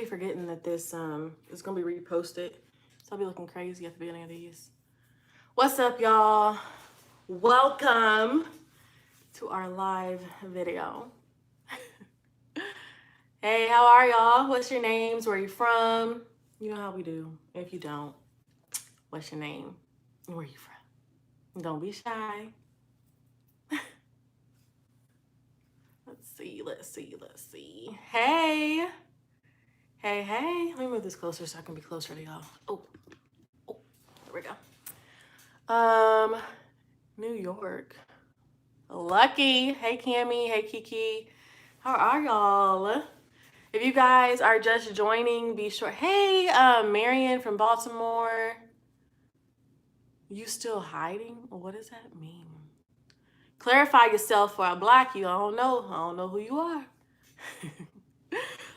be forgetting that this is gonna be reposted. So I'll be looking crazy at the beginning of these. What's up, y'all? Welcome to our live video. Hey, how are y'all? What's your names? Where are you from? You know how we do. If you don't, what's your name? Where are you from? Don't be shy. Let's see. Hey. Hey. Let me move this closer so I can be closer to y'all. Oh, there we go. New York. Lucky. Hey, Cammie. Hey, Kiki. How are y'all? If you guys are just joining, be sure. Hey, Marion from Baltimore. You still hiding? What does that mean? Clarify yourself or I block you. I don't know who you are.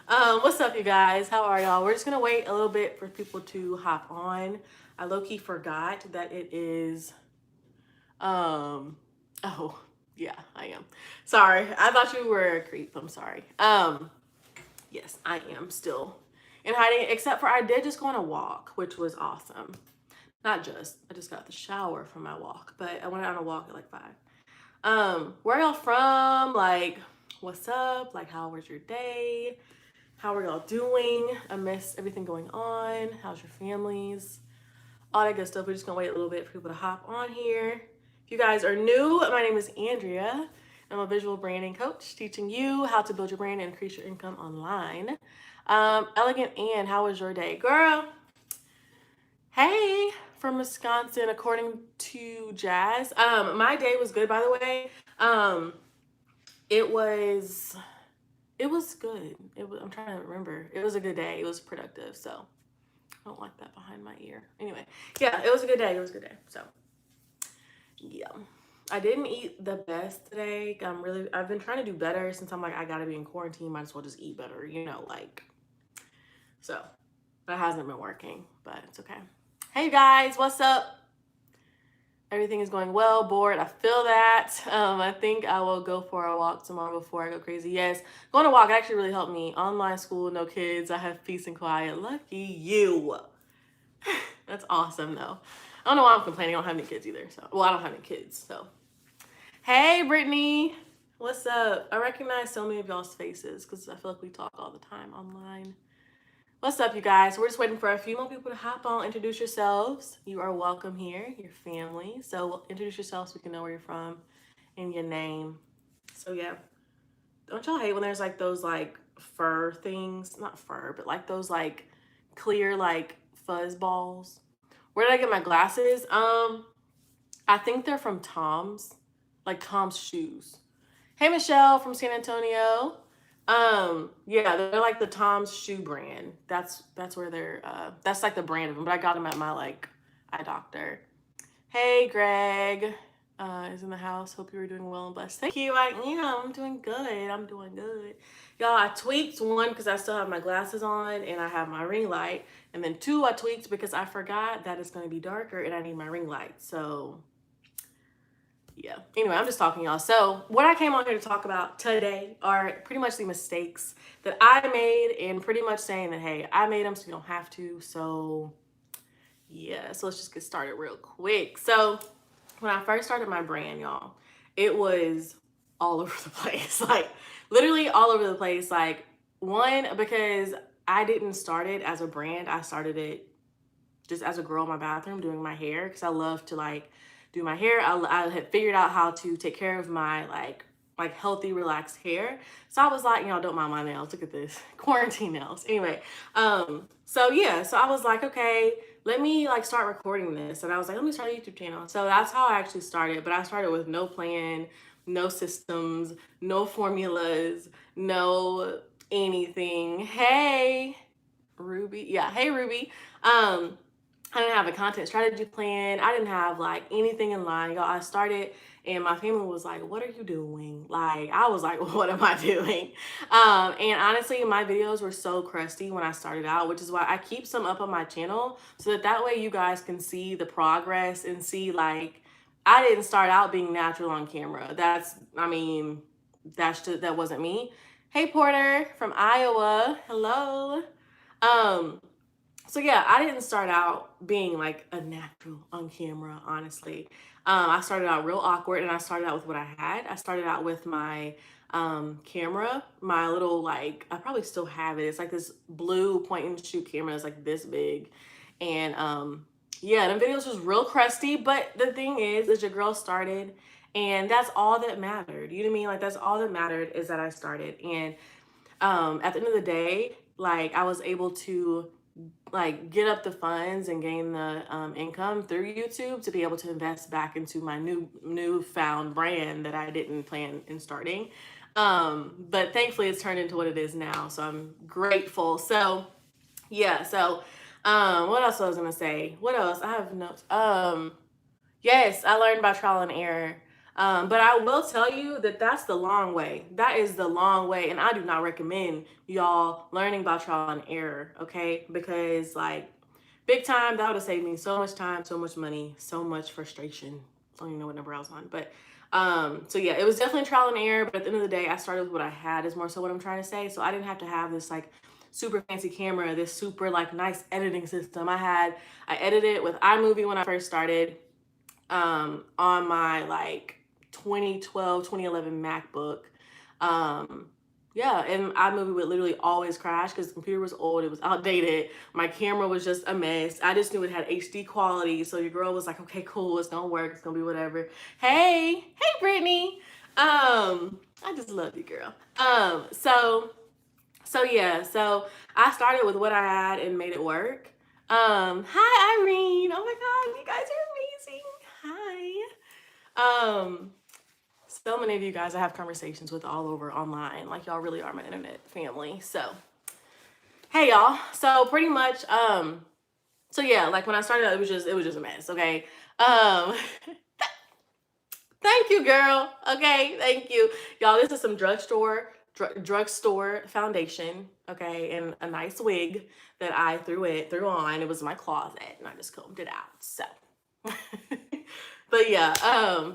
What's up, you guys? How are y'all? We're just gonna wait a little bit for people to hop on. I low-key forgot that it is oh yeah, I am. Sorry. I thought you were a creep. I'm sorry. Yes, I am still in hiding, except for I did just go on a walk, which was awesome. I just got the shower from my walk, but I went on a walk at like 5. Where y'all from? Like, what's up? Like, how was your day? How are y'all doing amidst everything going on? How's your families? All that good stuff. We're just gonna wait a little bit for people to hop on here. If you guys are new, my name is Andrea. I'm a visual branding coach teaching you how to build your brand and increase your income online. Elegant Ann, how was your day? Girl, hey, from Wisconsin, according to Jazz. My day was good, by the way. It was good. I'm trying to remember. It was a good day. It was productive, so I don't like that behind my ear. Anyway, yeah, it was a good day. So, yeah. I didn't eat the best today. I've been trying to do better since I'm like, I gotta be in quarantine. Might as well just eat better, so that hasn't been working, but it's okay. Hey, guys, what's up? Everything is going well. Bored. I feel that. I think I will go for a walk tomorrow before I go crazy. Yes, going to walk actually really helped me. Online school, no kids. I have peace and quiet. Lucky you. That's awesome, though. I don't know why I'm complaining. I don't have any kids either. So, well, I don't have any kids. So, hey, Brittany. What's up? I recognize so many of y'all's faces because I feel like we talk all the time online. What's up, you guys? We're just waiting for a few more people to hop on. Introduce yourselves. You are welcome here, your family. So introduce yourselves so we can know where you're from and your name. So yeah, don't y'all hate when there's like those like fur things? Not fur, but like those like clear like fuzz balls. Where did I get my glasses? I think they're from Tom's, like Tom's shoes. Hey, Michelle from San Antonio. Yeah, they're like the Tom's shoe brand. That's where they're that's like the brand of them, but I got them at my like eye doctor. Hey, Greg is in the house. Hope you were doing well and blessed. Thank you. I'm doing good. Y'all, I tweaked one because I still have my glasses on and I have my ring light, and then 2 I tweaked because I forgot that it's going to be darker and I need my ring light. So yeah. Anyway, I'm just talking, y'all. So what I came on here to talk about today are pretty much the mistakes that I made, and pretty much saying that, hey, I made them so you don't have to. So yeah, so let's just get started real quick. So when I first started my brand, y'all, it was all over the place. Like literally all over the place. Like, one, because I didn't start it as a brand. I started it just as a girl in my bathroom doing my hair because I love to like do my hair. I had figured out how to take care of my like healthy, relaxed hair. So I was like, don't mind my nails. Look at this. Quarantine nails. Anyway, so yeah, so I was like, okay, let me like start recording this. And I was like, let me start a YouTube channel. So that's how I actually started. But I started with no plan, no systems, no formulas, no anything. Hey, Ruby. Yeah, hey, Ruby. I didn't have a content strategy plan. I didn't have like anything in line. Y'all, I started and my family was like, what are you doing? Like, I was like, what am I doing? And honestly, my videos were so crusty when I started out, which is why I keep some up on my channel so that way you guys can see the progress and see like, I didn't start out being natural on camera. That wasn't me. Hey, Porter from Iowa. Hello. So yeah, I didn't start out being like a natural on camera, honestly. I started out real awkward, and I started out with what I had. I started out with my camera, my little, like, I probably still have it. It's like this blue point and shoot camera. It's like this big, and yeah, them videos was real crusty. But the thing is your girl started, and that's all that mattered. You know what I mean? Like, that's all that mattered, is that I started. And at the end of the day, like, I was able to like get up the funds and gain the income through YouTube to be able to invest back into my newfound brand that I didn't plan in starting. But thankfully it's turned into what it is now. So I'm grateful. So yeah, so what else I was gonna say? What else? I have notes. Yes, I learned by trial and error. But I will tell you that that's the long way. That is the long way. And I do not recommend y'all learning by trial and error, okay? Because, like, big time, that would have saved me so much time, so much money, so much frustration. I don't even know what number I was on. But so yeah, it was definitely trial and error. But at the end of the day, I started with what I had, is more so what I'm trying to say. So I didn't have to have this like super fancy camera, this super like nice editing system. I edited with iMovie when I first started, on my like 2012, 2011 MacBook. Yeah, and iMovie would literally always crash because the computer was old, it was outdated. My camera was just a mess. I just knew it had HD quality. So your girl was like, okay, cool, it's gonna work, it's gonna be whatever. Hey, Brittany. I just love you, girl. So yeah, so I started with what I had and made it work. Hi Irene. Oh my God, you guys are amazing. Hi. So many of you guys I have conversations with all over online. Like, y'all really are my internet family. So hey y'all. So pretty much, so yeah, like when I started out, it was just a mess, okay? Thank you, girl. Okay, thank you. Y'all, this is some drugstore foundation, okay, and a nice wig that I threw on. It was in my closet, and I just combed it out. So, but yeah,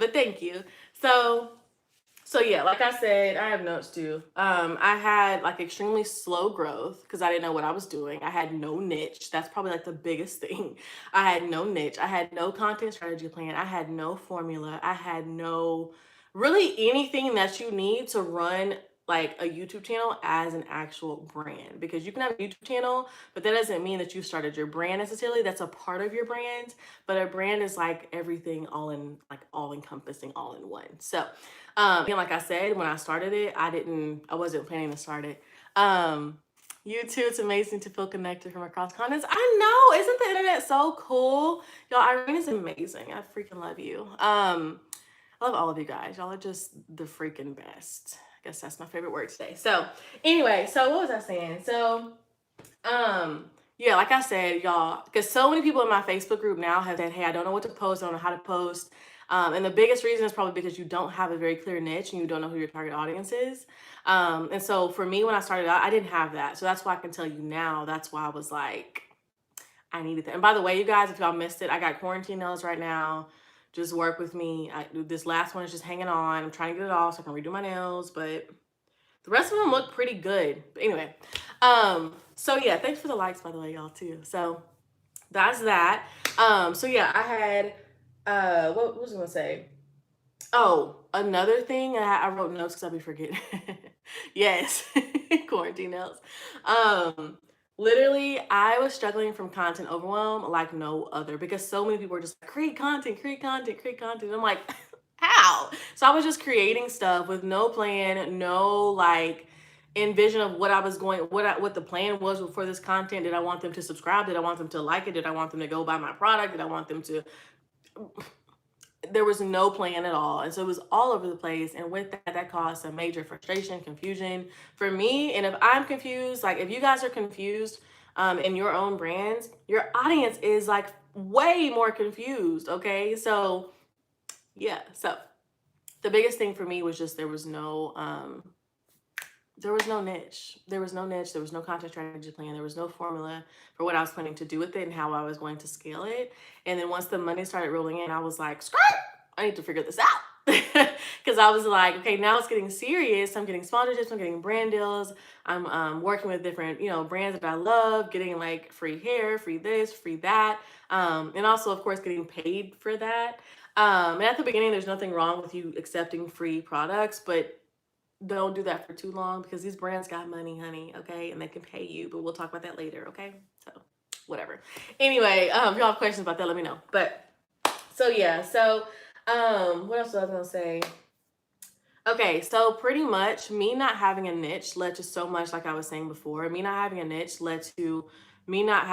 but thank you. So yeah, like I said, I have notes too. I had like extremely slow growth because I didn't know what I was doing. I had no niche. That's probably like the biggest thing. I had no niche. I had no content strategy plan. I had no formula. I had no really anything that you need to run like a YouTube channel as an actual brand, because you can have a YouTube channel, but that doesn't mean that you started your brand necessarily. That's a part of your brand, but a brand is like everything all in, like all encompassing, all in one. So and like I said, when I started it, I wasn't planning to start it. You too, it's amazing to feel connected from across continents. I know, isn't the internet so cool? Y'all, Irene is amazing. I freaking love you. I love all of you guys. Y'all are just the freaking best. I guess that's my favorite word today. So anyway, so what was I saying? So yeah, like I said, y'all, because so many people in my Facebook group now have said, hey, I don't know what to post, I don't know how to post. And the biggest reason is probably because you don't have a very clear niche and you don't know who your target audience is. And so for me, when I started out, I didn't have that. So that's why I can tell you now, that's why I was like, I needed that. And by the way, you guys, if y'all missed it, I got quarantine nails right now. Just work with me. This last one is just hanging on. I'm trying to get it off so I can redo my nails, but the rest of them look pretty good. But anyway, so yeah, thanks for the likes, by the way, y'all, too. So that's that. So yeah, I had, what was I gonna say? Oh, another thing, I wrote notes because I'll be forgetting. Yes, quarantine notes. Um, Literally, I was struggling from content overwhelm like no other, because so many people were just like, create content, create content, create content. And I'm like, how? So I was just creating stuff with no plan, no like envision of what I was going, what the plan was for this content. Did I want them to subscribe? Did I want them to like it? Did I want them to go buy my product? Did I want them to, there was no plan at all. And so it was all over the place. And with that, that caused some major frustration, confusion for me. And if I'm confused, like if you guys are confused in your own brands, your audience is like way more confused. Okay. So yeah. So the biggest thing for me was just there was no niche. There was no niche. There was no content strategy plan. There was no formula for what I was planning to do with it and how I was going to scale it. And then once the money started rolling in, I was like, skirt, I need to figure this out. Because I was like, okay, now it's getting serious. I'm getting sponsorships, I'm getting brand deals, I'm working with different, brands that I love, getting like free hair, free this, free that, and also, of course, getting paid for that. And at the beginning, there's nothing wrong with you accepting free products, but don't do that for too long because these brands got money, honey, okay? And they can pay you, but we'll talk about that later, okay? So, whatever. Anyway, if y'all have questions about that, let me know. But, so yeah, so, what else was I gonna say? Okay, so pretty much me not having a niche led to so much, like I was saying before. Me not having a niche led to me not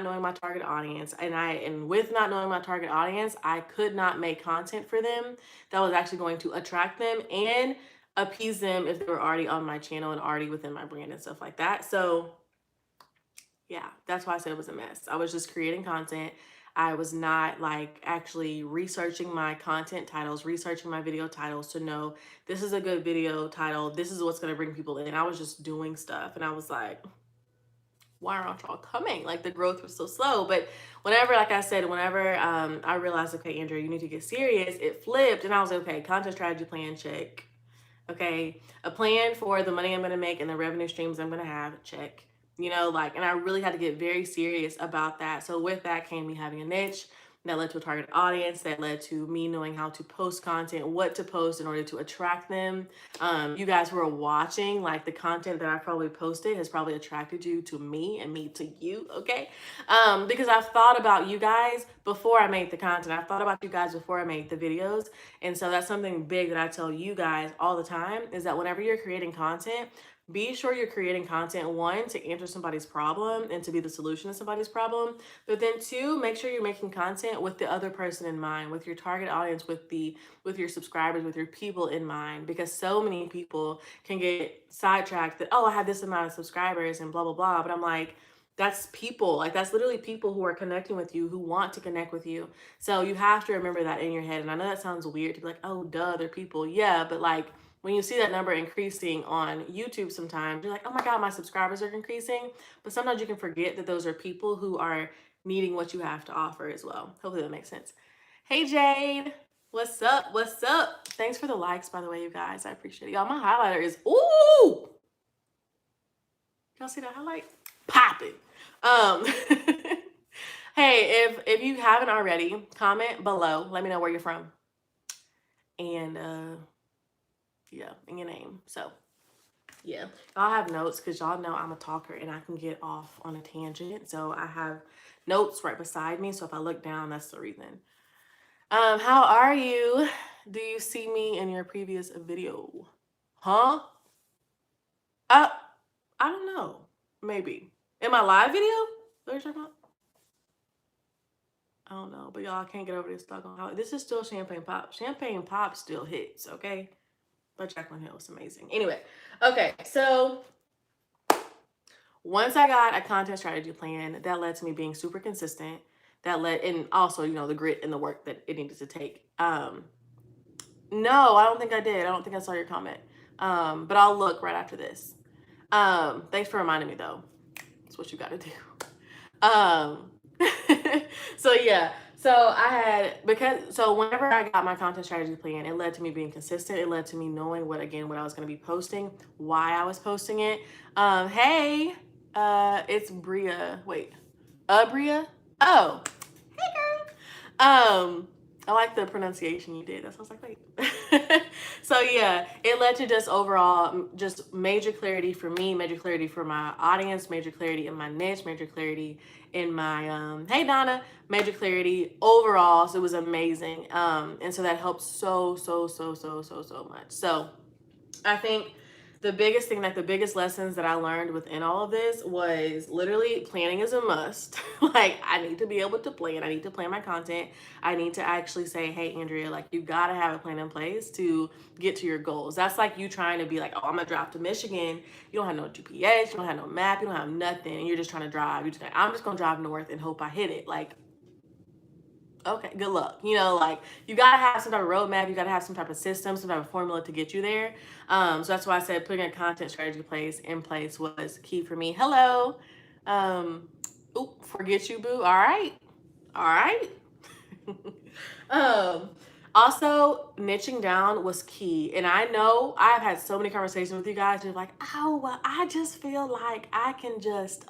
knowing my target audience. And with not knowing my target audience, I could not make content for them that was actually going to attract them and appease them if they were already on my channel and already within my brand and stuff like that. So yeah, that's why I said it was a mess. I was just creating content. I was not like actually researching my content titles, researching my video titles to know this is a good video title. This is what's going to bring people in. I was just doing stuff and I was like, why aren't y'all coming? Like the growth was so slow. But whenever, like I said, whenever I realized, okay, Andrea, you need to get serious, it flipped. And I was like, okay, content strategy plan, check. Okay, a plan for the money I'm going to make and the revenue streams I'm going to have, check. And I really had to get very serious about that. So with that came me having a niche that led to a target audience, that led to me knowing how to post content, what to post in order to attract them. You guys who are watching, like the content that I probably posted has probably attracted you to me and me to you, okay? Because I've thought about you guys before I made the content. I've thought about you guys before I made the videos. And so that's something big that I tell you guys all the time is that whenever you're creating content, be sure you're creating content, one, to answer somebody's problem and to be the solution to somebody's problem. But then two, make sure you're making content with the other person in mind, with your target audience, with your subscribers, with your people in mind. Because so many people can get sidetracked that, oh, I have this amount of subscribers and blah, blah, blah. But I'm like, that's people. Like that's literally people who are connecting with you, who want to connect with you. So you have to remember that in your head. And I know that sounds weird to be like, oh, duh, they're people. Yeah, but like when you see that number increasing on YouTube sometimes, you're like, oh my God, my subscribers are increasing. But sometimes you can forget that those are people who are needing what you have to offer as well. Hopefully that makes sense. Hey, Jade. What's up? What's up? Thanks for the likes, by the way, you guys. I appreciate it. Y'all, my highlighter is, ooh! Y'all see that highlight? Popping. Hey, if you haven't already, comment below. Let me know where you're from. And yeah, and your name. So yeah, y'all have notes because y'all know I'm a talker and I can get off on a tangent. So I have notes right beside me. So if I look down, that's the reason. How are you? Do you see me in your previous video? Huh? I don't know. Maybe. In my live video? What are you talking about? I don't know, but y'all can't get over this doggone holiday. This is still Champagne Pop. Champagne Pop still hits, okay? But Jaclyn Hill was amazing. Anyway, okay, so once I got a content strategy plan, that led to me being super consistent. And also, the grit and the work that it needed to take. No, I don't think I did. I don't think I saw your comment. But I'll look right after this. Thanks for reminding me though. That's what you got to do. So yeah, so whenever I got my content strategy plan, it led to me being consistent. It led to me knowing what I was going to be posting, why I was posting it. Hey, it's Bria. Wait, Bria? Oh, hey girl. I like the pronunciation you did. That sounds like wait. So yeah, it led to just overall just major clarity for me, major clarity for my audience, major clarity in my niche, major clarity in my hey Donna, major clarity overall. So it was amazing. And so that helped so much. So I think the biggest thing, like the biggest lessons that I learned within all of this was literally planning is a must. Like I need to be able to plan. I need to plan my content. I need to actually say, hey, Andrea, like you got to have a plan in place to get to your goals. That's like you trying to be like, oh, I'm going to drive to Michigan. You don't have no GPS. You don't have no map. You don't have nothing. And you're just trying to drive. You're just like, I'm just going to drive north and hope I hit it. Like, okay, good luck. Like you gotta have some type of roadmap, you gotta have some type of system, some type of formula to get you there. So that's why I said putting a content strategy in place was key for me. Hello. Forget you, boo. All right. Also, niching down was key. And I know I've had so many conversations with you guys, and you're like, oh, well, I just feel like I can just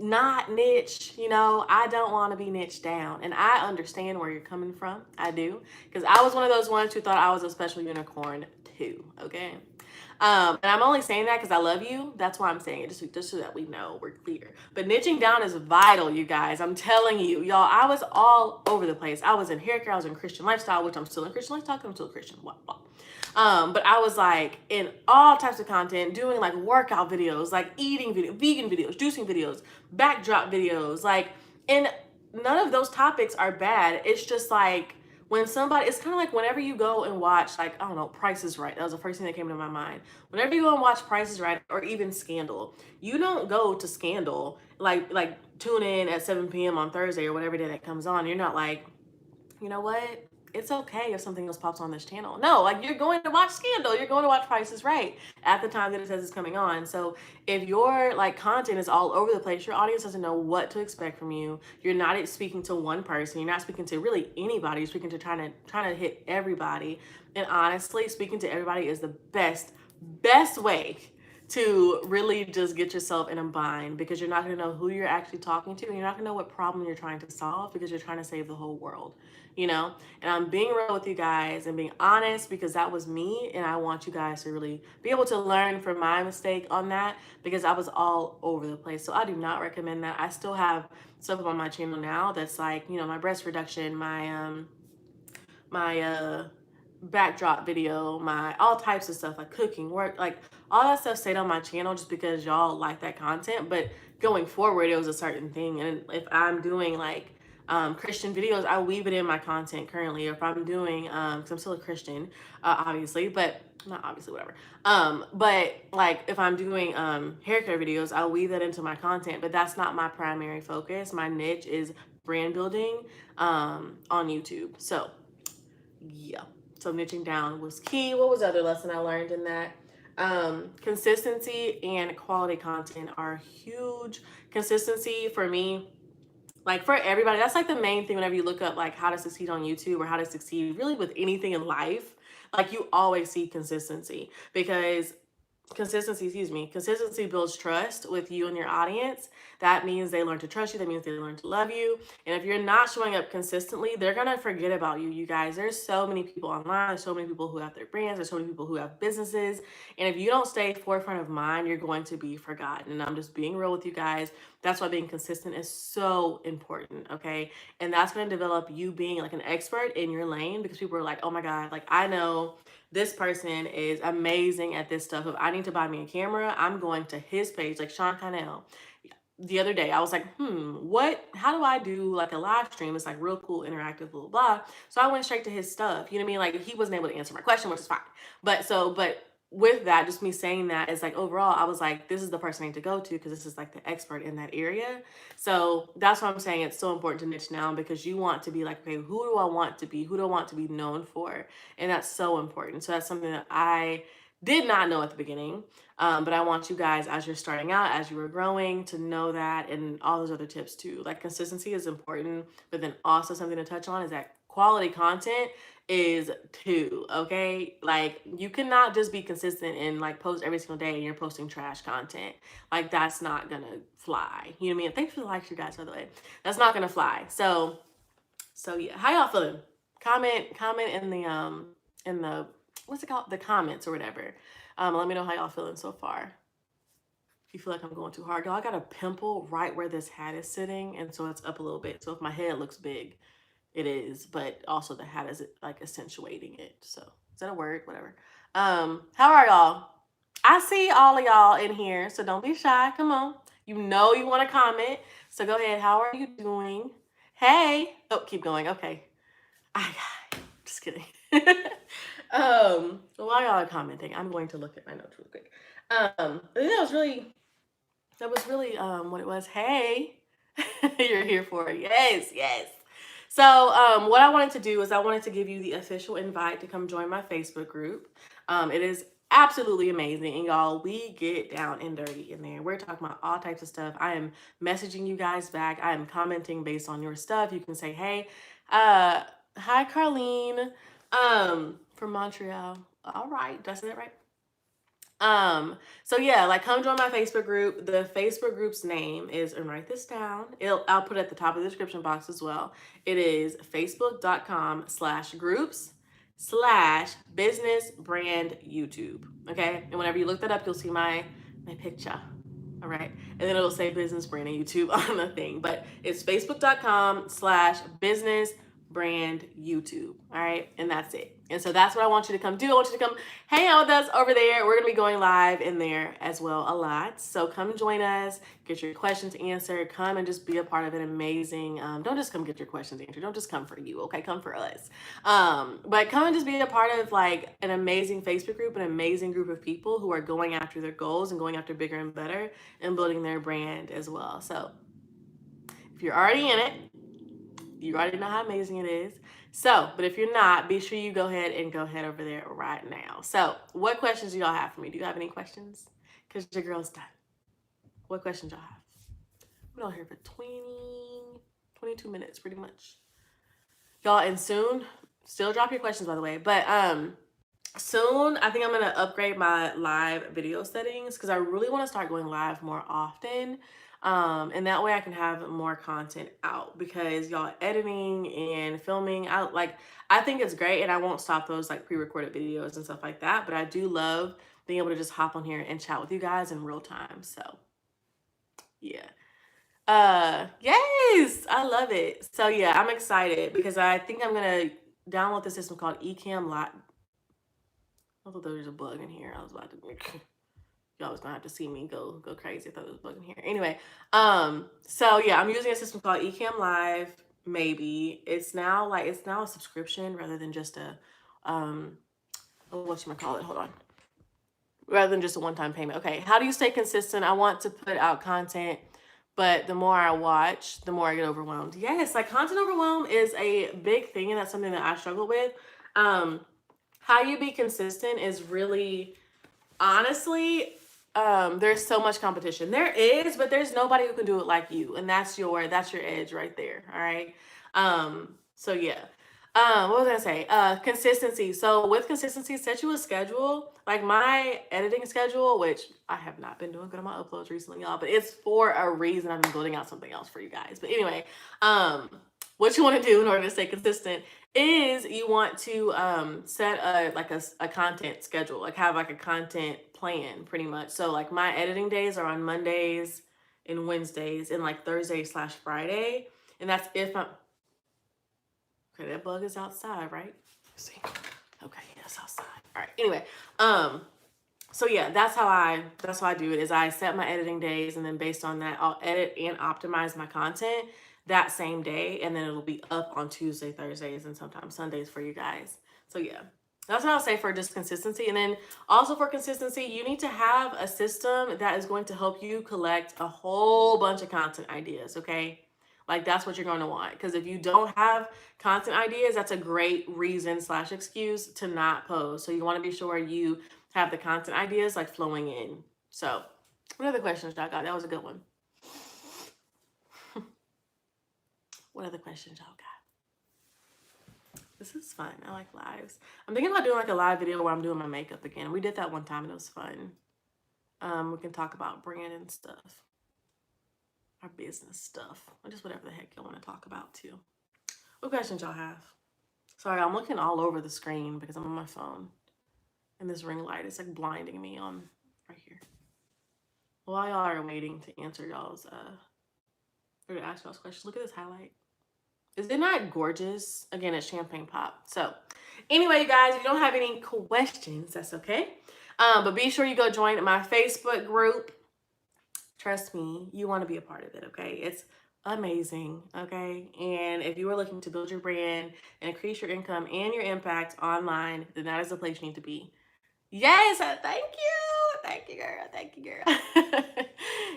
not niche, I don't want to be niched down. And I understand where you're coming from. I do. Because I was one of those ones who thought I was a special unicorn too. Okay. And I'm only saying that because I love you. That's why I'm saying it, just so that we know we're clear. But niching down is vital, you guys. I'm telling you, y'all. I was all over the place. I was in hair care. I was in Christian lifestyle, which I'm still in Christian lifestyle. I'm still a Christian. Blah, blah. But I was like in all types of content, doing like workout videos, like eating video, vegan videos, juicing videos, backdrop videos, like, and none of those topics are bad. It's just like when somebody, it's kind of like whenever you go and watch, like, I don't know, Price is Right. That was the first thing that came to my mind. Whenever you go and watch Price is Right or even Scandal, you don't go to Scandal, like tune in at 7 p.m. on Thursday or whatever day that comes on. You're not like, you know what? It's okay if something else pops on this channel. No, like you're going to watch Scandal, you're going to watch Price is Right at the time that it says it's coming on. So if your like content is all over the place, your audience doesn't know what to expect from you. You're not speaking to one person. You're not speaking to really anybody. You're speaking to trying to hit everybody. And honestly, speaking to everybody is the best way to really just get yourself in a bind, because you're not going to know who you're actually talking to, and you're not going to know what problem you're trying to solve, because you're trying to save the whole world, And I'm being real with you guys and being honest, because that was me, and I want you guys to really be able to learn from my mistake on that, because I was all over the place. So I do not recommend that. I still have stuff on my channel now that's like, my breast reduction, my backdrop video, my all types of stuff, like cooking, work, like all that stuff stayed on my channel just because y'all like that content. But going forward, it was a certain thing. And if I'm doing like Christian videos, I weave it in my content currently. Or if I'm doing, because I'm still a Christian, obviously, but not obviously, whatever. But like if I'm doing hair care videos, I'll weave that into my content. But that's not my primary focus. My niche is brand building on YouTube. So yeah. So niching down was key. What was the other lesson I learned in that? Consistency and quality content are huge. Consistency for me, like for everybody, that's like the main thing whenever you look up like how to succeed on YouTube or how to succeed really with anything in life. Like you always see consistency, because consistency builds trust with you and your audience. That means they learn to trust you. That means they learn to love you. And if you're not showing up consistently, they're going to forget about you, you guys. There's so many people online. There's so many people who have their brands. There's so many people who have businesses. And if you don't stay forefront of mind, you're going to be forgotten. And I'm just being real with you guys. That's why being consistent is so important, okay? And that's going to develop you being like an expert in your lane, because people are like, oh my God, like I know this person is amazing at this stuff. If I need to buy me a camera, I'm going to his page, like Sean Connell. The other day, I was like, how do I do like a live stream? It's like real cool, interactive, blah, blah, blah. So I went straight to his stuff. You know what I mean? Like he wasn't able to answer my question, which is fine. But with that, just me saying that is like overall, I was like, this is the person I need to go to, because this is like the expert in that area. So that's why I'm saying it's so important to niche down, because you want to be like, okay, who do I want to be? Who do I want to be known for? And that's so important. So that's something that I did not know at the beginning. But I want you guys, as you're starting out, as you are growing, to know that, and all those other tips too. Like consistency is important, but then also something to touch on is that quality content is too, okay? Like you cannot just be consistent and like post every single day and you're posting trash content. Like that's not gonna fly. You know what I mean? Thanks for the likes, you guys, by the way. That's not gonna fly. So yeah, how y'all feeling? Comment in the what's it called? The comments or whatever. Let me know how y'all feeling so far. If you feel like I'm going too hard, y'all, I got a pimple right where this hat is sitting, and so it's up a little bit. So if my head looks big, it is, but also the hat is like accentuating it. So is that a word? Whatever. How are y'all? I see all of y'all in here, so don't be shy. Come on. You know you want to comment. So go ahead. How are you doing? Hey. Oh, keep going. Okay. Just kidding. While y'all are commenting, I'm going to look at my notes real quick. I think that was really what it was. Hey. You're here for it. Yes, yes. So what I wanted to do is I wanted to give you the official invite to come join my Facebook group. It is absolutely amazing. And y'all, we get down and dirty in there. We're talking about all types of stuff. I am messaging you guys back. I am commenting based on your stuff. You can say, hey, Hi, Carlene. From Montreal. All right, did I say that right? So yeah, like come join my Facebook group. The Facebook group's name is, and write this down. I'll put it at the top of the description box as well. It is facebook.com/groups/business brand YouTube. Okay. And whenever you look that up, you'll see my picture. All right. And then it'll say business brand and YouTube on the thing. But it's facebook.com/business brand YouTube. All right. And that's it. And so that's what I want you to come do. I want you to come hang out with us over there. We're going to be going live in there as well a lot. So come join us, get your questions answered, come and just be a part of an amazing, don't just come get your questions answered. Don't just come for you. Okay. Come for us. But come and just be a part of like an amazing Facebook group, an amazing group of people who are going after their goals and going after bigger and better and building their brand as well. So if you're already in it, you already know how amazing it is. So, but if you're not, be sure you go ahead over there right now. So, what questions do y'all have for me? Do you have any questions? Because your girl's done. What questions y'all have? We're on here for 22 minutes, pretty much. Y'all, and soon, still drop your questions, by the way. But soon, I think I'm going to upgrade my live video settings because I really want to start going live more often. And that way I can have more content out because y'all editing and filming, I think it's great, and I won't stop those like pre-recorded videos and stuff like that. But I do love being able to just hop on here and chat with you guys in real time. So yeah. Yes, I love it. So yeah, I'm excited because I think I'm gonna download the system called Ecamm Live. I thought there was a bug in here. I was about to y'all was gonna have to see me go crazy. I thought there was a bug in here. Anyway, so yeah, I'm using a system called Ecamm Live. Maybe it's now a subscription rather than just a whatchamacallit, hold on. Rather than just a one-time payment. Okay, how do you stay consistent? I want to put out content, but the more I watch, the more I get overwhelmed. Yes, like content overwhelm is a big thing, and that's something that I struggle with. How you be consistent is really, honestly, there's so much competition. There is, but there's nobody who can do it like you, and that's your edge right there. All right. So yeah. What was I gonna say? Consistency. So with consistency, set you a schedule. Like my editing schedule, which I have not been doing good on my uploads recently, y'all, but it's for a reason. I've been building out something else for you guys. But anyway, what you want to do in order to stay consistent is you want to set a content schedule, like have like a content plan pretty much. So like my editing days are on Mondays and Wednesdays and like Thursday/Friday. And that's if I'm okay, that bug is outside, right? Let's see. Okay, yes, outside. All right. Anyway, so yeah, that's how I do it is I set my editing days, and then based on that, I'll edit and optimize my content that same day, and then it'll be up on Tuesday, Thursdays, and sometimes Sundays for you guys. So yeah, that's what I'll say for just consistency. And then also for consistency, you need to have a system that is going to help you collect a whole bunch of content ideas, okay? Like that's what you're going to want. Because if you don't have content ideas, that's a great reason/excuse to not post. So you want to be sure you have the content ideas like flowing in. So what other questions y'all got? That was a good one. What other questions y'all got? This is fun. I like lives. I'm thinking about doing like a live video where I'm doing my makeup again. We did that one time and it was fun. We can talk about brand and stuff. Our business stuff. Or just whatever the heck y'all want to talk about too. What questions y'all have? Sorry, I'm looking all over the screen because I'm on my phone. And this ring light is like blinding me on right here. While y'all are waiting to answer y'all's or to ask y'all's questions, look at this highlight. Is it not gorgeous? Again, it's champagne pop. So anyway, you guys, if you don't have any questions, that's okay. But be sure you go join my Facebook group. Trust me, you want to be a part of it, okay? It's amazing, okay? And if you are looking to build your brand and increase your income and your impact online, then that is the place you need to be. Yes, thank you. Thank you, girl. Thank you, girl.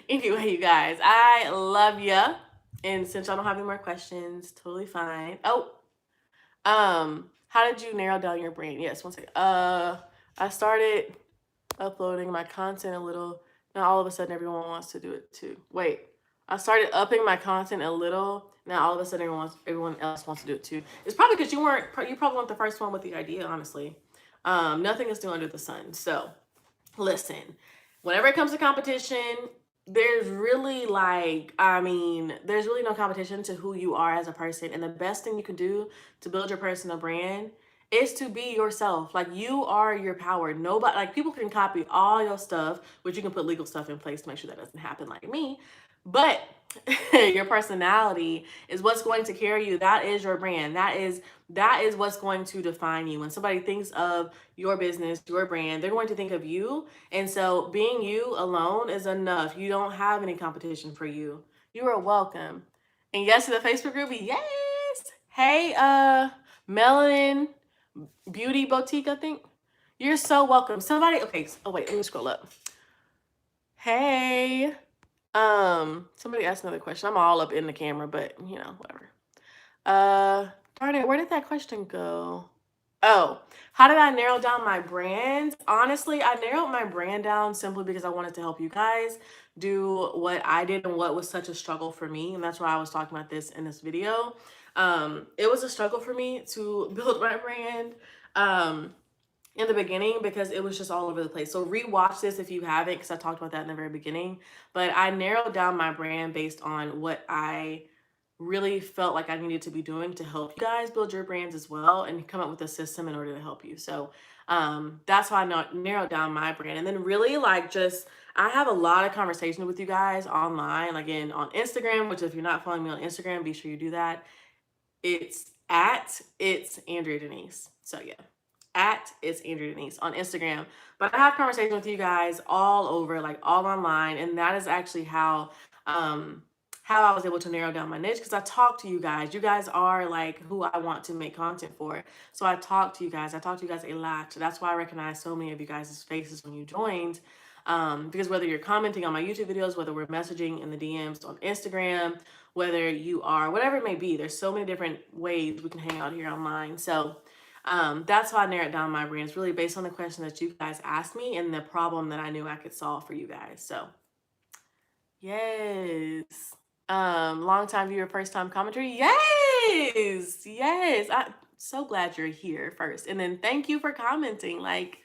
Anyway, you guys, I love ya. And since y'all don't have any more questions, totally fine. Oh, how did you narrow down your brand? Yes, one second. I started uploading my content a little. Now all of a sudden everyone wants to do it too. Wait, I started upping my content a little. Now all of a sudden everyone else wants to do it too. It's probably because you probably weren't the first one with the idea, honestly. Nothing is new under the sun. So listen, whenever it comes to competition, there's really there's really no competition to who you are as a person. And the best thing you can do to build your personal brand is to be yourself. Like, you are your power. Nobody, like, people can copy all your stuff, which you can put legal stuff in place to make sure that doesn't happen, like me. But your personality is what's going to carry you. That is your brand. That is what's going to define you. When somebody thinks of your business, your brand, they're going to think of you. And so being you alone is enough. You don't have any competition for you. You are welcome. And yes to the Facebook group. Yes. Hey, Melanin Beauty Boutique, I think. You're so welcome. Somebody, okay. Oh wait, let me scroll up. Hey. Somebody asked another question. I'm all up in the camera, but whatever. Darn it, where did that question go? Oh, how did I narrow down my brand? Honestly, I narrowed my brand down simply because I wanted to help you guys do what I did and what was such a struggle for me. And that's why I was talking about this in this video. It was a struggle for me to build my brand. In the beginning, because it was just all over the place. So rewatch this if you haven't, because I talked about that in the very beginning. But I narrowed down my brand based on what I really felt like I needed to be doing to help you guys build your brands as well, and come up with a system in order to help you. So that's why I narrowed down my brand. And then really, I have a lot of conversations with you guys online, again, on Instagram, which if you're not following me on Instagram, be sure you do that. It's Andrea Denise. So yeah, it's Andrea Denise on Instagram. But I have conversations with you guys all over, like all online, and that is actually how I was able to narrow down my niche, because I talk to you guys. You guys are like who I want to make content for. So I talk to you guys. I talk to you guys a lot. So that's why I recognize so many of you guys' faces when you joined. Because whether you're commenting on my YouTube videos, whether we're messaging in the DMs on Instagram, whether you are, whatever it may be, there's so many different ways we can hang out here online. So that's why I narrowed down my brand. It's really based on the question that you guys asked me and the problem that I knew I could solve for you guys. So yes. Long time viewer, first time commenter. Yes. I'm so glad you're here first. And then thank you for commenting. Like,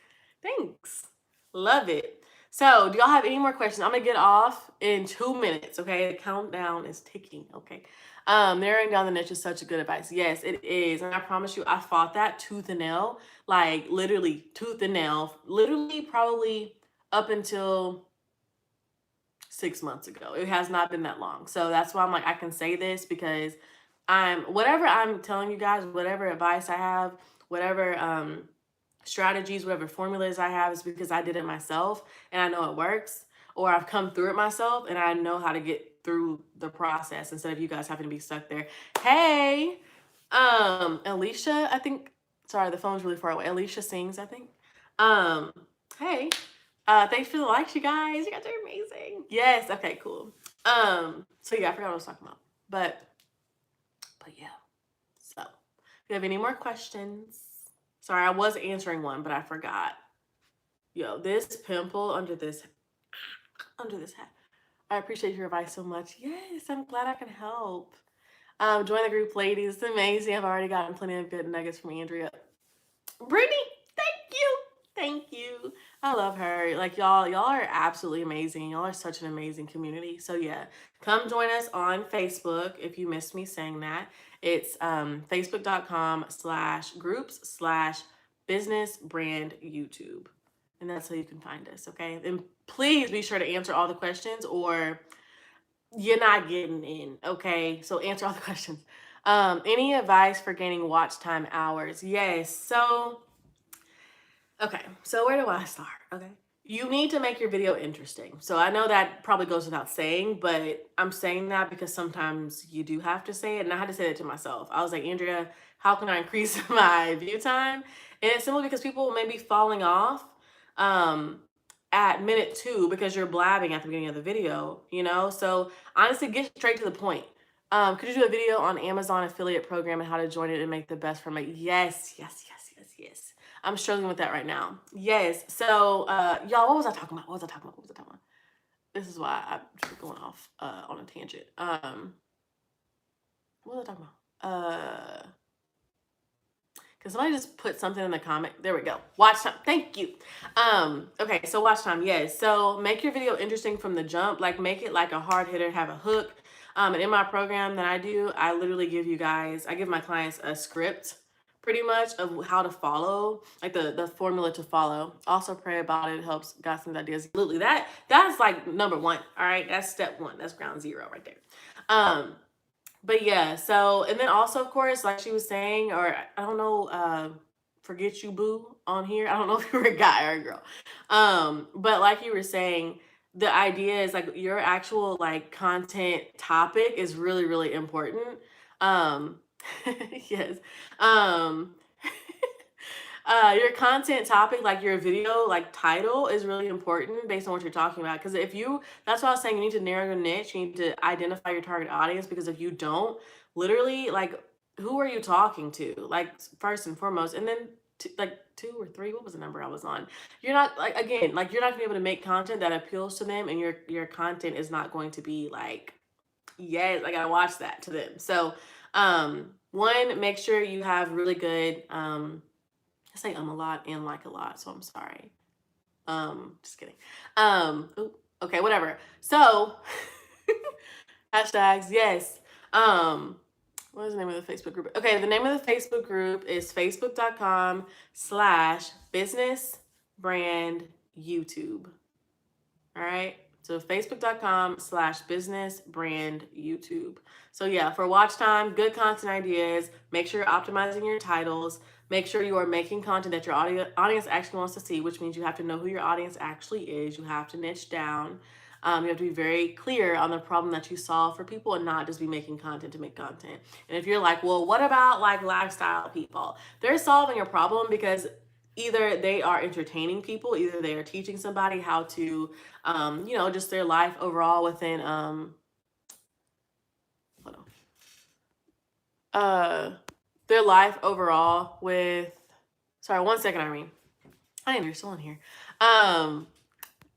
thanks. Love it. So do y'all have any more questions? I'm gonna get off in 2 minutes. Okay. The countdown is ticking. Okay. Narrowing down the niche is such a good advice. Yes, it is. And I promise you, I fought that tooth and nail, like literally tooth and nail, literally probably up until 6 months ago. It has not been that long. So that's why I'm like, I can say this because whatever I'm telling you guys, whatever advice I have, whatever strategies, whatever formulas I have, is because I did it myself and I know it works, or I've come through it myself and I know how to get through the process instead of you guys having to be stuck there. Hey, Alicia, I think, sorry, the phone's really far away. Alicia sings, I think. Hey, thanks for the likes, you guys. You guys are amazing. Yes. Okay, cool. So yeah, I forgot what I was talking about, but yeah. So if you have any more questions, sorry, I was answering one, but I forgot. Yo, this pimple under this hat. I appreciate your advice so much. Yes, I'm glad I can help. Join the group, ladies. It's amazing. I've already gotten plenty of good nuggets from Andrea. Brittany, thank you. I love her. Like, y'all are absolutely amazing. Y'all are such an amazing community. So yeah, come join us on Facebook. If you missed me saying that, it's facebook.com/groups/business brand YouTube. And that's how you can find us. Okay. And please be sure to answer all the questions or you're not getting in. Okay. So answer all the questions. Any advice for gaining watch time hours? Yes. So okay, so where do I start? Okay. You need to make your video interesting. So I know that probably goes without saying, but I'm saying that because sometimes you do have to say it. And I had to say it to myself. I was like, Andrea, how can I increase my view time? And it's simply because people may be falling off at minute 2 because you're blabbing at the beginning of the video, So honestly, get straight to the point. Could you do a video on Amazon affiliate program and how to join it and make the best from it? Yes. I'm struggling with that right now. Yes. So, y'all, what was I talking about? this is why I'm just going off on a tangent. What was I talking about? Because somebody just put something in the comment. There we go. Watch time. Thank you. Okay, so watch time. Yes. So make your video interesting from the jump. Like make it like a hard hitter, have a hook. And in my program that I do, I literally give you guys, I give my clients a script pretty much of how to follow, like the formula to follow. Also pray about it. It helps, got some ideas. Absolutely. That's like number one. All right. That's step one. That's ground zero right there. But yeah, so, and then also, of course, like she was saying, or I don't know, forget you boo on here. I don't know if you're a guy or a girl. But like you were saying, the idea is like your actual like content topic is really, really important. Um, yes. Um, your content topic, like your video, like title is really important based on what you're talking about. Because if you, that's what I was saying, you need to narrow your niche. You need to identify your target audience, because if you don't, literally, like, who are you talking to? Like, first and foremost, and then like 2 or 3, what was the number I was on? You're not, like, again, like you're not gonna be able to make content that appeals to them, and your content is not going to be like, yes, I gotta watch that to them. So one, make sure you have really good I say a lot and like a lot, so I'm sorry. Just kidding. Ooh, okay, whatever. So hashtags, yes. What is the name of the Facebook group? Okay, the name of the Facebook group is facebook.com/business brand YouTube. All right. So facebook.com/business brand YouTube. So yeah, for watch time, good content ideas, make sure you're optimizing your titles, make sure you are making content that your audience actually wants to see, which means you have to know who your audience actually is. You have to niche down. You have to be very clear on the problem that you solve for people, and not just be making content to make content. And if you're like, well, what about like lifestyle people? They're solving a problem because either they are entertaining people, either they are teaching somebody how to, just their life overall within, hold on, their life overall with, sorry, 1 second, Irene. I think you're still in here.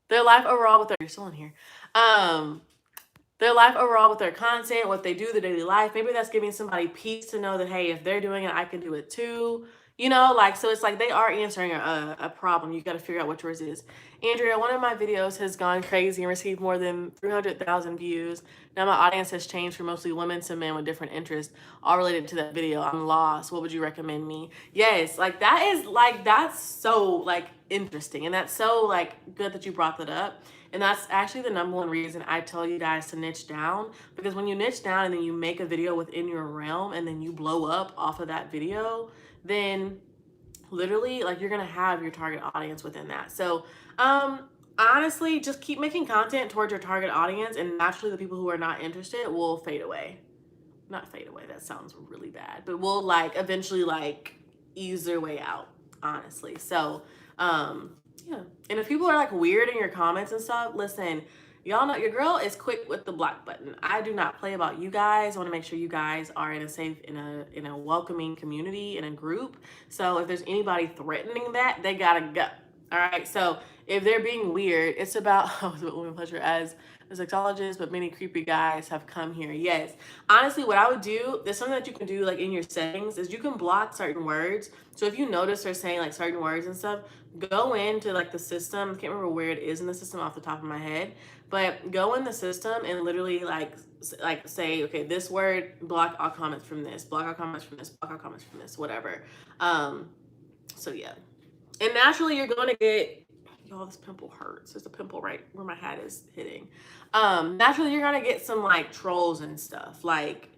Their life overall with their, you're still in here. Their life overall with their content, what they do, the daily life. Maybe that's giving somebody peace to know that, hey, if they're doing it, I can do it too. So it's like they are answering a problem. You got to figure out what yours is. Andrea, one of my videos has gone crazy and received more than 300,000 views. Now my audience has changed from mostly women to men with different interests, all related to that video. I'm lost. What would you recommend me? Yes, like that's so like interesting. And that's so like good that you brought that up. And that's actually the number one reason I tell you guys to niche down, because when you niche down and then you make a video within your realm and then you blow up off of that video, then literally like you're gonna have your target audience within that. So honestly, just keep making content towards your target audience, and naturally the people who are not interested will fade away. Not fade away, that sounds really bad, but will like eventually like ease their way out, honestly. So yeah. And if people are like weird in your comments and stuff, listen, y'all know your girl is quick with the block button. I do not play about you guys. I want to make sure you guys are in a safe, in a welcoming community, in a group. So if there's anybody threatening that, they gotta go. All right. So if they're being weird, it's about women pleasure as a sexologist, but many creepy guys have come here. Yes. Honestly, what I would do, there's something that you can do like in your settings, is you can block certain words. So if you notice they're saying like certain words and stuff, go into like the system. I can't remember where it is in the system off the top of my head, but go in the system and literally like say, okay, this word, block all comments from this, block all comments from this, block all comments from this, whatever. So yeah. And naturally you're going to get, y'all, this pimple hurts. There's a pimple right where my hat is hitting. Naturally you're going to get some like trolls and stuff. Like,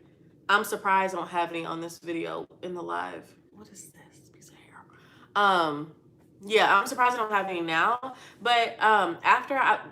I'm surprised I don't have any on this video in the live. What is this piece of hair? Yeah, I'm surprised I don't have any now. But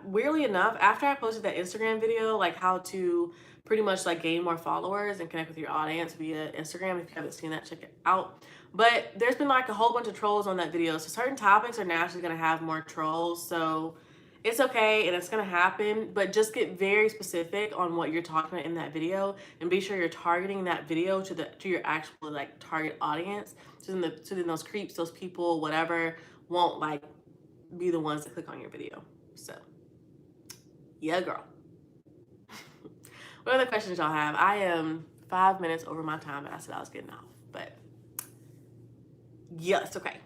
weirdly enough, after I posted that Instagram video, like how to pretty much like gain more followers and connect with your audience via Instagram. If you haven't seen that, check it out. But there's been like a whole bunch of trolls on that video. So certain topics are naturally going to have more trolls. So it's okay and it's going to happen, but just get very specific on what you're talking about in that video, and be sure you're targeting that video to your actual like target audience. So then those creeps, those people, whatever, won't like be the ones that click on your video. So Yeah, girl. What other questions y'all have? I am 5 minutes over my time, and I said I was getting off. But yes, okay.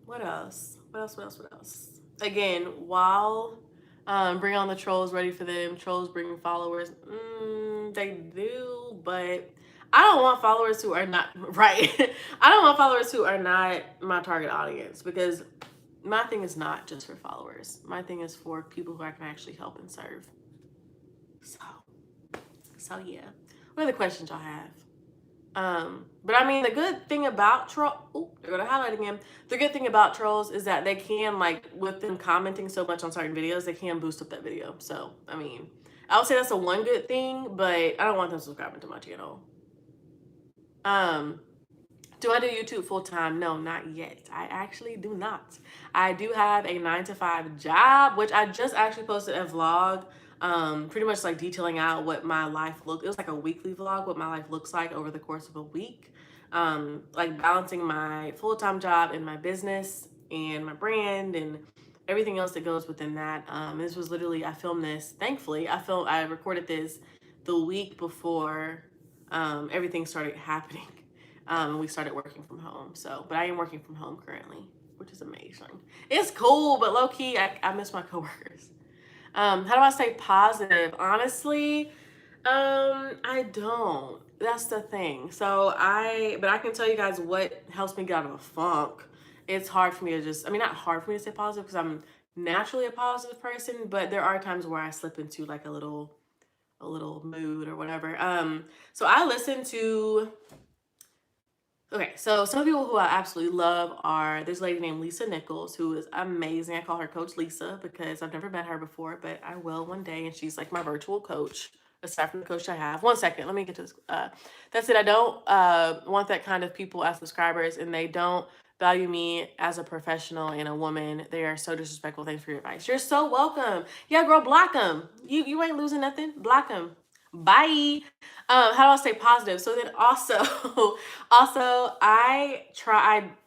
What else? What else? Again, while bring on the trolls, ready for them. Trolls bring followers. They do, but I don't want followers who are not right. I don't want followers who are not my target audience, because my thing is not just for followers. My thing is for people who I can actually help and serve. So yeah. What other questions y'all have? But I mean, the good thing about they're gonna highlight again. The good thing about trolls is that they can, like, with them commenting so much on certain videos, they can boost up that video. So, I mean, I would say that's a one good thing, but I don't want them subscribing to my channel. Do I do YouTube full time? No, not yet. I actually do not. I do have a 9 to 5 job, which I just actually posted a vlog, pretty much like detailing out what my life looked. It was like a weekly vlog, what my life looks like over the course of a week, like balancing my full time job and my business and my brand and everything else that goes within that. This was literally, I filmed this. Thankfully, I recorded this the week before everything started happening. We started working from home. So, but I am working from home currently, which is amazing. It's cool, but low key, I miss my coworkers. How do I stay positive? Honestly, I don't. That's the thing. But I can tell you guys what helps me get out of a funk. It's hard for me to not hard for me to stay positive because I'm naturally a positive person, but there are times where I slip into like a little mood or whatever. So I listen to Okay, so some people who I absolutely love are this lady named Lisa Nichols, who is amazing. I call her Coach Lisa because I've never met her before, but I will one day, and she's like my virtual coach, aside from the coach I have. One second, let me get to this. That's it. I don't want that kind of people as subscribers, and they don't value me as a professional and a woman. They are so disrespectful. Thanks for your advice. You're so welcome. Yeah, girl, block them. You ain't losing nothing. Block them. Bye. How do I stay positive? So then also, I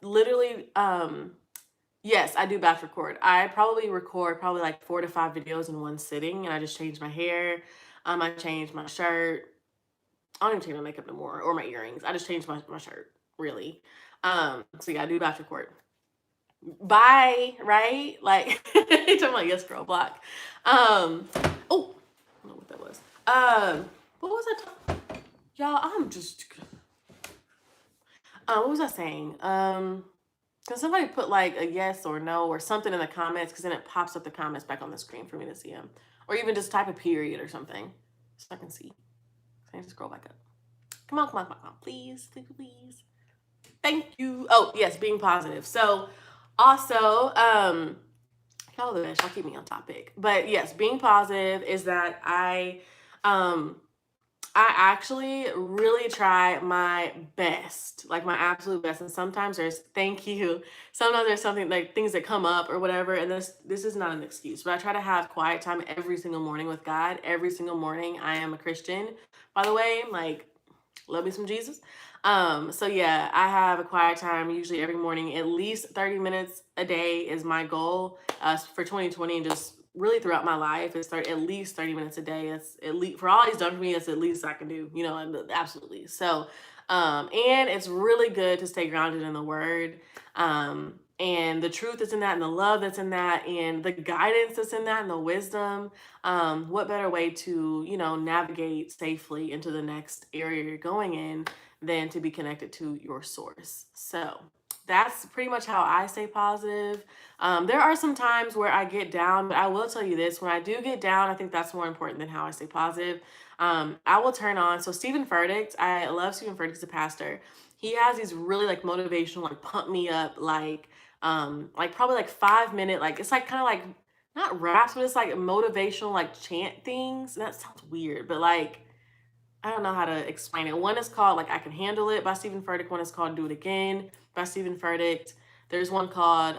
literally, yes, I do batch record. I probably record like 4 to 5 videos in one sitting, and I just change my hair. I change my shirt. I don't even change my makeup no more, or my earrings. I just change my shirt, really. So yeah, I do batch record. Bye, right? Like, I'm like, yes, girl, block. Oh, I don't know what that was. What was I talking? Y'all, I'm just. What was I saying? Can somebody put like a yes or no or something in the comments, because then it pops up the comments back on the screen for me to see them, or even just type a period or something so I can see. Can I just scroll back up? Come on, please. Thank you. Oh yes, being positive. So also, y'all the best. Y'all keep me on topic. But yes, being positive is that I actually really try my best, like my absolute best. And sometimes thank you. Sometimes there's something like things that come up or whatever. And this is not an excuse, but I try to have quiet time every single morning with God. Every single morning. I am a Christian, by the way. Like, love me some Jesus. So yeah, I have a quiet time usually every morning. At least 30 minutes a day is my goal for 2020, and just really throughout my life. It's at least 30 minutes a day. It's at least, for all he's done for me, it's at least I can do, absolutely. So, and it's really good to stay grounded in the word. And the truth that's in that, and the love that's in that, and the guidance that's in that, and the wisdom. What better way to, navigate safely into the next area you're going in than to be connected to your source? So that's pretty much how I stay positive. There are some times where I get down, but I will tell you this: when I do get down, I think that's more important than how I stay positive. I will turn on. So Stephen Furtick, I love Stephen Furtick. He's a pastor. He has these really like motivational, like pump me up, like probably like 5 minute, like it's like kind of like not raps, but it's like motivational, like chant things. That sounds weird, but like I don't know how to explain it. One is called like I Can Handle It by Stephen Furtick. One is called Do It Again by Stephen Furtick. There's one called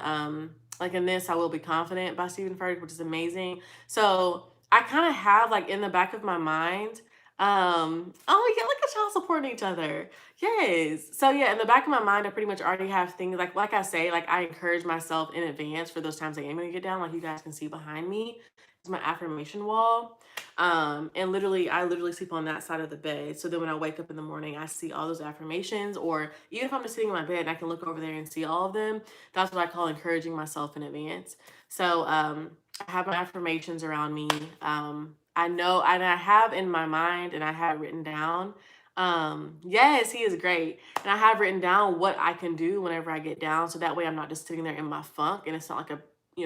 like In This I Will Be Confident by Stephen Furtick, which is amazing. So I kind of have like in the back of my mind, oh yeah, look at y'all supporting each other. Yes. So yeah, in the back of my mind, I pretty much already have things like I say, like I encourage myself in advance for those times I am gonna get down, like you guys can see behind me. my affirmation wall. And literally, I literally sleep on that side of the bed. So then when I wake up in the morning, I see all those affirmations, or even if I'm just sitting in my bed and I can look over there and see all of them, that's what I call encouraging myself in advance. So I have my affirmations around me. I know, and I have in my mind, and I have it written down. Yes, he is great. And I have written down what I can do whenever I get down. So that way I'm not just sitting there in my funk, and it's not like a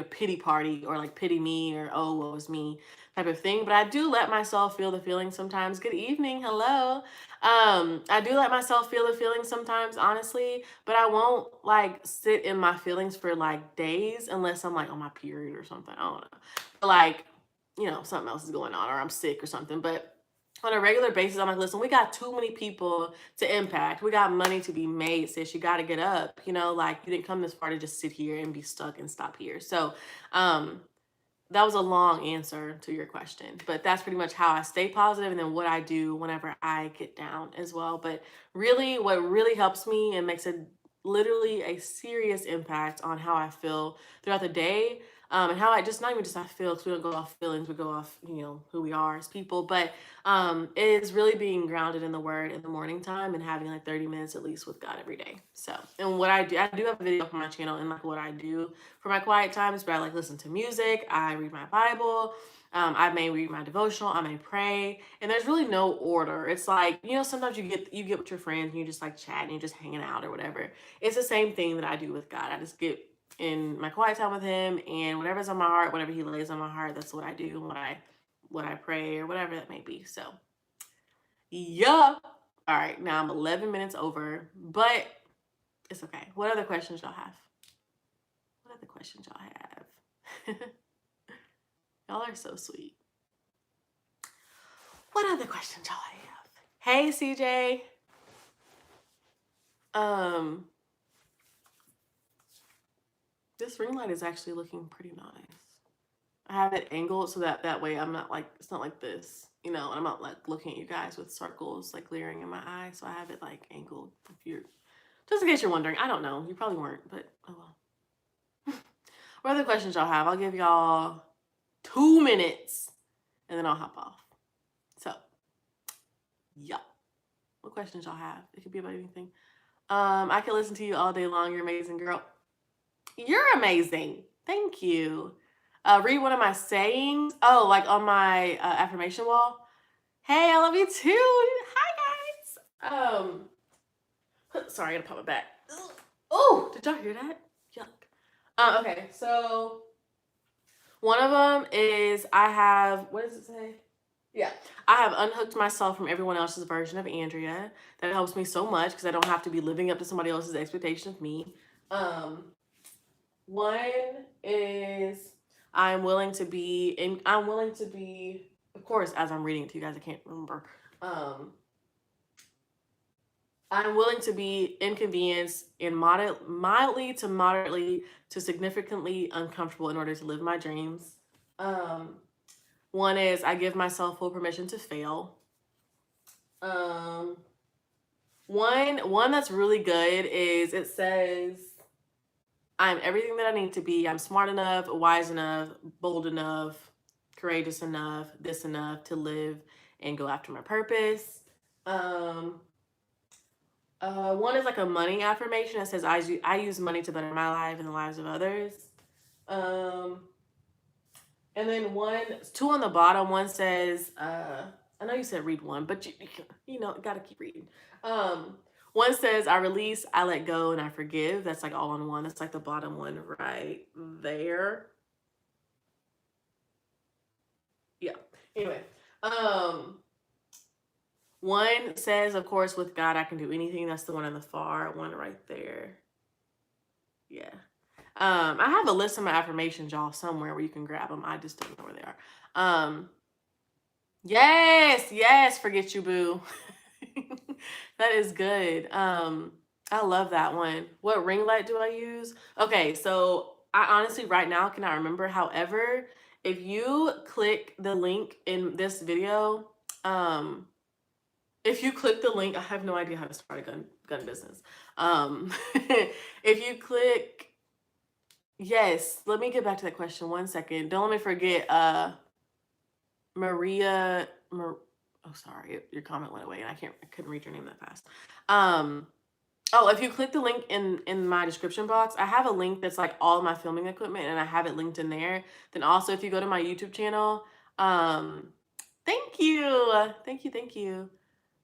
pity party, or like pity me, or oh, woe is me type of thing. But I do let myself feel the feeling sometimes. Good evening, hello. I do let myself feel the feeling sometimes, honestly, but I won't like sit in my feelings for like days unless I'm like on my period or something. I don't know. But like, something else is going on, or I'm sick or something. But on a regular basis, I'm like, listen, we got too many people to impact. We got money to be made, sis. You got to get up. Like you didn't come this far to just sit here and be stuck and stop here. So, that was a long answer to your question, but that's pretty much how I stay positive, and then what I do whenever I get down as well. But really, what really helps me and makes it literally a serious impact on how I feel throughout the day, and how I just, not even just I feel, because we don't go off feelings, we go off, who we are as people, but is really being grounded in the word in the morning time, and having like 30 minutes at least with God every day. So, and what I do have a video on my channel and like what I do for my quiet times, but I like listen to music, I read my Bible, I may read my devotional, I may pray, and there's really no order. It's like, sometimes you get with your friends and you just like chatting, you're just hanging out or whatever. It's the same thing that I do with God. I just get in my quiet time with him, and whatever's on my heart, whatever he lays on my heart, that's what I do, and what I pray, or whatever that may be. So yeah. All right, now I'm 11 minutes over, but it's okay. What other questions y'all have? What other questions y'all have? Y'all are so sweet. What other questions y'all have? Hey, CJ. This ring light is actually looking pretty nice. I have it angled so that way I'm not like, it's not like this, and I'm not like looking at you guys with circles like leering in my eye. So I have it like angled. Just in case you're wondering, I don't know. You probably weren't, but oh well. What other questions y'all have? I'll give y'all 2 minutes and then I'll hop off. So, yeah. What questions y'all have? It could be about anything. I can listen to you all day long. You're amazing, girl. You're amazing. Thank you. Read one of my sayings. Oh, like on my affirmation wall. Hey, I love you too. Hi, guys. Sorry, I gotta pop my back. Oh, did y'all hear that? Yuck. Okay, so one of them is I have, what does it say? Yeah, I have unhooked myself from everyone else's version of Andrea. That helps me so much because I don't have to be living up to somebody else's expectation of me. One is of course, as I'm reading it to you guys, I can't remember. I'm willing to be inconvenienced in mildly to moderately to significantly uncomfortable in order to live my dreams. One is I give myself full permission to fail. One that's really good is, it says, I'm everything that I need to be. I'm smart enough, wise enough, bold enough, courageous enough, this enough to live and go after my purpose. One is like a money affirmation that says I use money to better my life and the lives of others. And then two on the bottom. One says, I know you said read one, but you gotta keep reading. One says, I release, I let go, and I forgive. That's like all on one. That's like the bottom one right there. Yeah. Anyway, one says, of course, with God, I can do anything. That's the one on the far one right there. Yeah. I have a list of my affirmations, y'all, somewhere where you can grab them. I just don't know where they are. Yes, forget you, boo. That is good. I love that one. What ring light do I use? Okay, so I honestly right now cannot remember. However, if you click the link in this video, if you click the link, I have no idea how to start a gun business. If you click, yes, let me get back to that question 1 second. Don't let me forget. Maria. Oh, sorry, your comment went away, and I couldn't read your name that fast. Oh, if you click the link in my description box, I have a link that's like all my filming equipment, and I have it linked in there. Then also, if you go to my YouTube channel, thank you, thank you.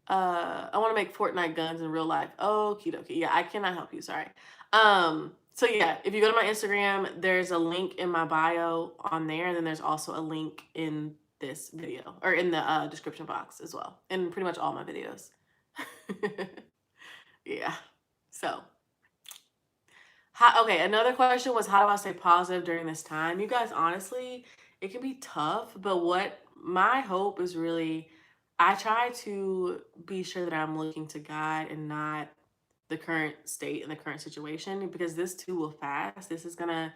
I want to make Fortnite guns in real life. Oh, okie dokie. Yeah, I cannot help you. Sorry. So yeah, if you go to my Instagram, there's a link in my bio on there, and then there's also a link in this video or in the description box as well, and pretty much all my videos. Yeah. So, okay, another question was how do I stay positive during this time? You guys, honestly, it can be tough, but what my hope is really, I try to be sure that I'm looking to God and not the current state and the current situation, because this too will pass. This is gonna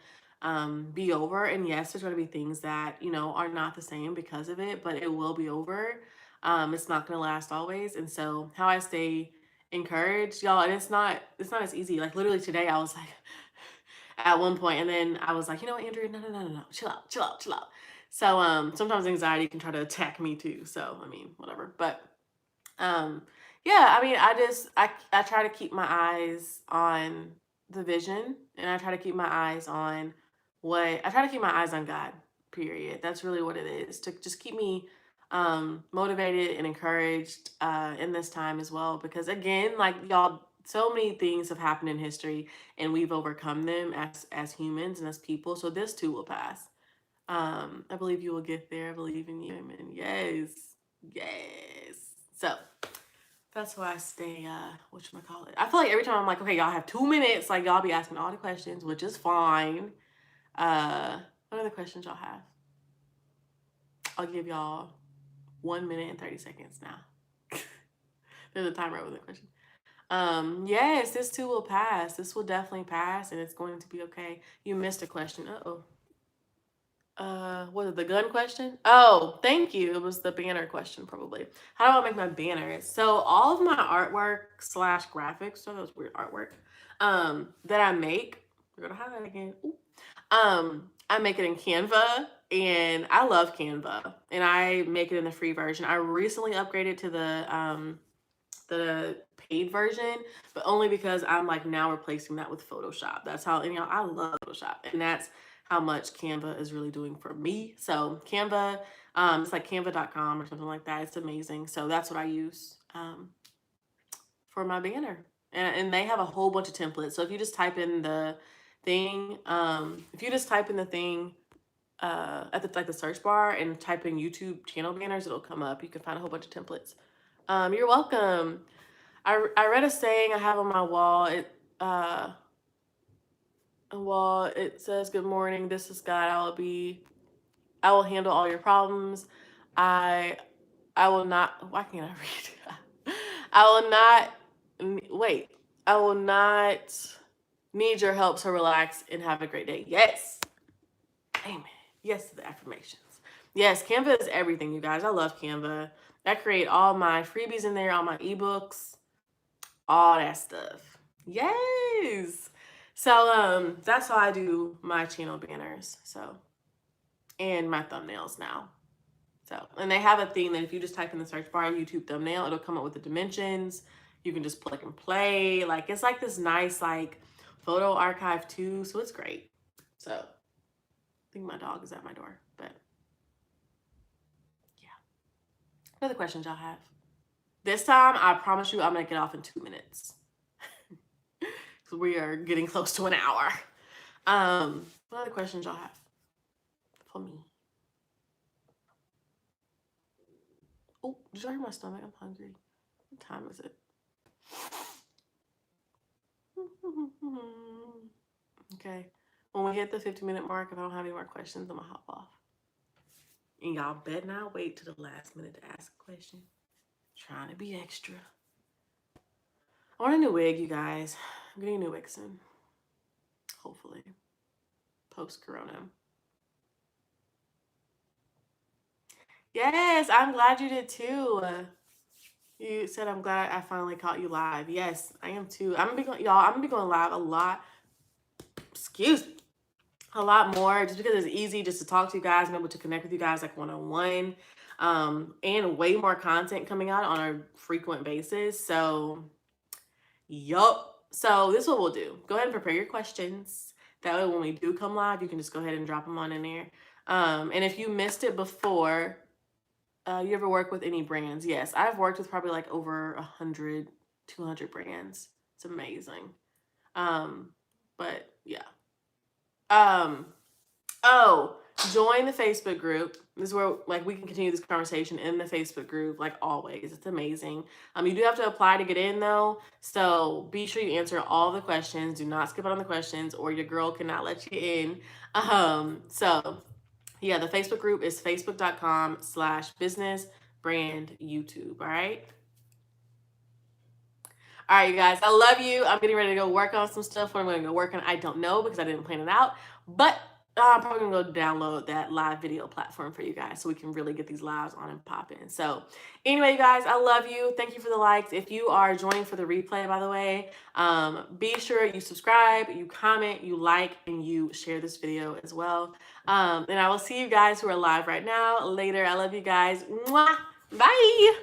be over, and yes, there's gonna be things that are not the same because of it, but it will be over. It's not gonna last always, and so how I stay encouraged, y'all, and it's not as easy. Like literally today, I was like at one point, and then I was like, you know what, Andrea, no, chill out, chill out, chill out. So sometimes anxiety can try to attack me too. So I mean, whatever, but um, yeah, I mean, I try to keep my eyes on the vision, and I try to keep my eyes on I try to keep my eyes on God. Period. That's really what it is, to just keep me motivated and encouraged in this time as well. Because again, like y'all, so many things have happened in history, and we've overcome them as humans and as people. So this too will pass. I believe you will get there. I believe in you. Amen. Yes. Yes. So that's why I stay, whatchamacallit. I feel like every time I'm like, okay, y'all have 2 minutes, like y'all be asking all the questions, which is fine. What other questions y'all have? I'll give y'all 1 minute and 30 seconds now. There's a timer with the question. Yes, this too will pass. This will definitely pass, and it's going to be okay. You missed a question. Uh-oh. Was it the gun question? Oh, thank you. It was the banner question, probably. How do I make my banners? So all of my artwork slash graphics, so that was weird artwork, that I make, we're gonna highlight again. Ooh. I make it in Canva, and I love Canva, and I make it in the free version. I recently upgraded to the paid version, but only because I'm like now replacing that with Photoshop. That's how, and I love Photoshop, and that's how much Canva is really doing for me. So Canva, it's like canva.com or something like that. It's amazing. So that's what I use for my banner. And they have a whole bunch of templates. So if you just type in the thing, at the search bar and type in YouTube channel banners, it'll come up. You can find a whole bunch of templates. You're welcome. I read a saying I have on my wall. It says, "Good morning. This is God. I will handle all your problems. I I will not. Why can't I read? I will not wait. I will not need your help. So relax and have a great day." Yes. Amen. Yes to the affirmations. Yes, Canva is everything, you guys. I love Canva. I create all my freebies in there, all my ebooks, all that stuff. Yes. So that's how I do my channel banners. So, and my thumbnails now. So, and they have a thing that if you just type in the search bar YouTube thumbnail, it'll come up with the dimensions. You can just plug and play. Like it's like this nice like photo archive too. So it's great. So I think my dog is at my door, but yeah. What other questions y'all have? This time, I promise you, I'm gonna get off in 2 minutes. So we are getting close to an hour. What other questions y'all have for me? Oh, did y'all hear my stomach? I'm hungry. What time is it? Okay. When we hit the 50-minute mark, if I don't have any more questions, I'm gonna hop off. And y'all better not wait to the last minute to ask a question. Trying to be extra. I want a new wig, you guys. I'm getting a new wig soon. Hopefully. Post-corona. Yes, I'm glad you did too. You said I'm glad I finally caught you live. Yes, I am too. I'm gonna be going live a lot. Excuse me. A lot more, just because it's easy just to talk to you guys and able to connect with you guys like one-on-one. and way more content coming out on a frequent basis. So, yup. So this is what we'll do. Go ahead and prepare your questions. That way when we do come live, you can just go ahead and drop them on in there. And if you missed it before, you ever work with any brands? Yes, I've worked with probably like over 100, 200 brands. It's amazing. But yeah. Oh, join the Facebook group. This is where like we can continue this conversation in the Facebook group, like always. It's amazing. You do have to apply to get in though, so be sure you answer all the questions. Do not skip out on the questions, or your girl cannot let you in. So yeah, the Facebook group is facebook.com/business brand YouTube. All right. All right, you guys, I love you. I'm getting ready to go work on some stuff. What I'm going to go work on, I don't know because I didn't plan it out. But I'm probably going to go download that live video platform for you guys so we can really get these lives on and popping. So anyway, you guys, I love you. Thank you for the likes. If you are joining for the replay, by the way, be sure you subscribe, you comment, you like, and you share this video as well. And I will see you guys who are live right now later. I love you guys. Mwah. Bye.